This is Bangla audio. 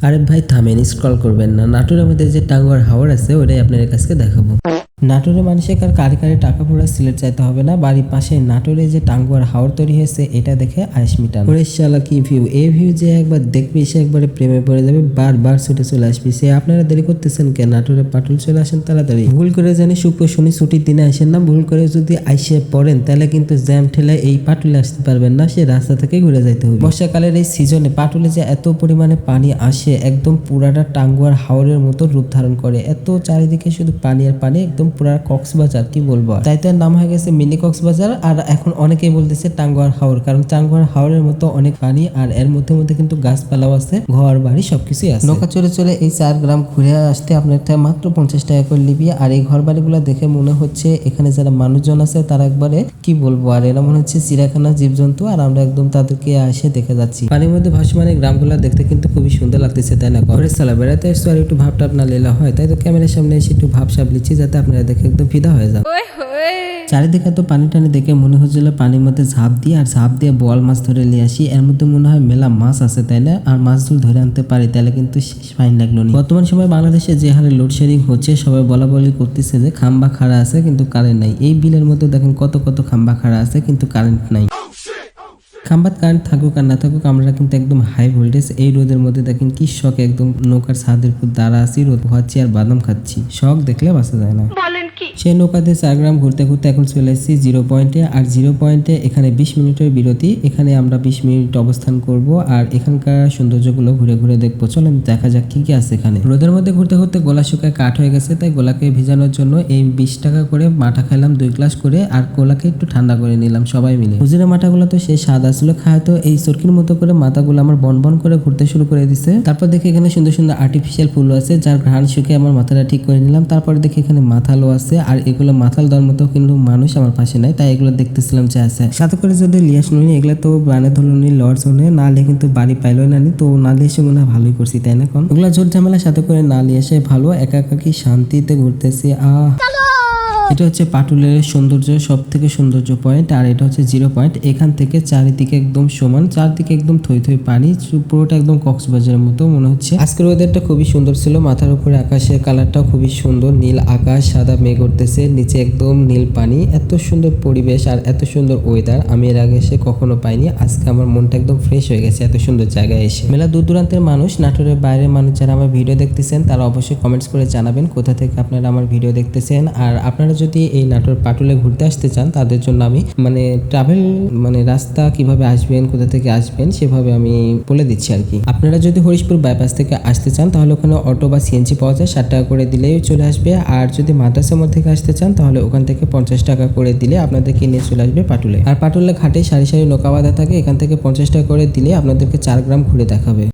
আরে ভাই থামেন, স্ক্রল করবেন না। নাটোরের মধ্যে যে টাঙ্গুয়ার হাওর আছে ওটাই আপনাদের কাছে দেখাবো। নাটোরের মানুষের কারে কারে টাকা পুরো সিলেট চাইতে হবে না, বাড়ির পাশে নাটোরে যে টাঙ্গুয়ার হাওর তৈরি হয়েছে এটা দেখে আইস মিটান। ওরে শালা কি ভিউ! এই ভিউ যে একবার দেখবি সে একবারে প্রেমে পড়ে যাবে, বারবার ছুটে চলে আসবি। সে আপনারা দেরি করতেছেন কেন? নাটোরে পাটুল চলে আসেন তাড়াতাড়ি। ভুল করে জানি শুক্র শনি ছুটির দিনে আসেন না, ভুল করে যদি আইসে পড়েন তাহলে কিন্তু জ্যাম ঠেলায় এই পাটুলে আসতে পারবেন না, সে রাস্তা থেকে ঘুরে যাইতে হবে। বর্ষাকালের এই সিজনে পাটুলে যে এত পরিমাণে পানি আসে, একদম পুরাটা টাঙ্গুয়ার হাওরের মতো রূপ ধারণ করে। এত চারিদিকে শুধু পানি আর পানি, একদম পুরা কক্সবাজার কি বলবো। তাই তো এর নাম হয়ে গেছে মিনি কক্সবাজার। আর এখন অনেকেই বলতেছে টাঙ্গুয়ার হাওর, কারণ টাঙ্গুয়ার হাওরের মতো অনেক পানি আর এর মধ্যে মধ্যে কিন্তু গাছপালাও আছে, ঘর বাড়ি সবকিছুই আছে। নৌকা চড়ে চলে এই 4 গ্রাম ঘুরে আসতে আপনার মাত্র 50 টাকা করে নিবি। আর এই ঘর বাড়িগুলো দেখে মনে হচ্ছে এখানে যারা মানুষজন আছে তারা একবারে কি বলবো, আর এরা মনে হচ্ছে চিড়িয়াখানা জীবজন্তু, আর আমরা একদম তাদেরকে এসে দেখে যাচ্ছি। পানির মধ্যে ভাসমান এই গ্রামগুলো দেখতে কিন্তু খুবই সুন্দর লাগতেছে, তাই না? ঘরে সালা বেড়াতে এসছো আর একটু ভাবটা আপনার লেলা হয়, তাই তো ক্যামেরার সামনে এসে একটু ভাব সাপ লিচ্ছি যাতে আপনারা দেখে একদম ফিদা হয়ে যান। চারিদিকে তো পানি টানি দেখে মনে হচ্ছিল পানির মধ্যে ঝাঁপ দিয়ে আর ঝাঁপ দিয়ে বল মাছ ধরে নিয়ে আসি। এর মধ্যে মনে হয় মেলা মাছ আছে, তাই না? আর মাছ যদি ধরে আনতে পারি তাহলে কিন্তু ফাইন লাগলো না। বর্তমান সময় বাংলাদেশে যে হারে লোডশেডিং হচ্ছে, সবাই বলা বলি করতেছে যে খাম্বা খাড়া আছে কিন্তু কারেন্ট নাই। এই বিলের মধ্যে দেখেন কত কত খাম্বা খাড়া আছে কিন্তু কারেন্ট নাই। খাম্বাত কারেন্ট থাকুক আর না থাকুক, আমরা কিন্তু একদম হাই ভোল্টেজ এই রোদের মধ্যে দেখেন কি শখ, একদম নৌকার ছাদের উপর দাঁড়া আছি, রোদ পোহাচ্ছি আর বাদাম খাচ্ছি। শখ দেখলে বাঁচা যায় না। সেই নৌকাতে 4 গ্রাম ঘুরতে ঘুরতে এখন চলে এসেছি 0 পয়েন্টে। আর 0 পয়েন্টে এখানে 20 মিনিটের বিরতি, এখানে আমরা 20 মিনিট অবস্থান করব আর এখানকার সৌন্দর্যগুলো ঘুরে ঘুরে দেখবো। চলেন দেখা যাক কি কি আছে এখানে। রোদের মধ্যে ঘুরতে ঘুরতে গলা শুকায় কাঠ হয়ে গেছে, তাই গলাকে ভিজানোর জন্য এই 20 টাকা করে মাঠা খাইলাম 2 গ্লাস করে, আর গলাকে একটু ঠান্ডা করে নিলাম সবাই মিলে। হুজুরের মাথাগুলো তো সে সাদা ছিল, খায়তো এই চরকির মতো করে মাথাগুলো আমার বন বন করে ঘুরতে শুরু করে দিছে। তারপর দেখি এখানে সুন্দর সুন্দর আর্টিফিশিয়াল ফুল আছে, যার ঘ্রাণ শুকে আমার মাথাটা ঠিক করে নিলাম। তারপরে দেখি এখানে মাথালো আছে, আর এগুলো মাথাল দেওয়ার মতো কিন্তু মানুষ আমার পাশে নাই, তাই এগুলো দেখতেছিলাম যে আছে। সাথে করে যদি লিয়াস নুনি এগুলো তো বানে ধরুনি লর্ডস হনে না লিয়ে কিন্তু বাড়ি পাইলো না, তো না লিয়ে এসে মনে হয় ভালোই করছি, তাই না? কোন ওগুলা জোর ঝামেলা সাথে করে না লিয়ে এসে ভালো, একা একা কি শান্তিতে ঘুরতেছি। এটা হচ্ছে পাটুলের সৌন্দর্য, সব থেকে সৌন্দর্য পয়েন্ট। আর এটা হচ্ছে 0 পয়েন্ট। এখান থেকে চারিদিকে একদম সমান, চারদিকে একদম থই থই পানি, পুরোটা একদম কক্সবাজারের মতো মনে হচ্ছে। আজকের ওয়েদারটা খুবই সুন্দর ছিল, মাথার উপরে আকাশের কালারটাও খুবই সুন্দর, নীল আকাশ সাদা মেঘ উঠতেছে, নিচে একদম নীল পানি। এত সুন্দর পরিবেশ আর এত সুন্দর ওয়েদার আমি এর আগে এসে কখনো পাইনি। আজকে আমার মনটা একদম ফ্রেশ হয়ে গেছে এত সুন্দর জায়গায় এসে। মেলা দূর দূরান্তের মানুষ, নাটোরের বাইরের মানুষ যারা আমার ভিডিও দেখতেছেন তারা অবশ্যই কমেন্টস করে জানাবেন কোথা থেকে আপনারা আমার ভিডিও দেখতেছেন। আর আপনারা যদি এই নাটোর পাটুলে ঘুরতে আসতে চান তাদের জন্য আমি ট্রাভেল রাস্তা কিভাবে আসবেন, কোথা থেকে আসবেন সেভাবে আমি বলে দিচ্ছি আর কি। আপনারা যদি হরিশপুর বাইপাস থেকে আসতে চান তাহলে ওখানে অটো বা সিএনজি পাওয়া যায়, 60 টাকা করে দিলেই চলে আসবে। আর যদি মাদ্রাসা মোড় থেকে আসতে চান তাহলে ওখান থেকে 50 টাকা করে দিলে আপনাদেরকে নিয়ে চলে আসবে পাটুলে। আর পাটুলে ঘাটে সারি সারি নৌকা বাঁধা থাকে, এখান থেকে 50 টাকা করে দিলে আপনাদেরকে 4 গ্রাম ঘুরে দেখাবে।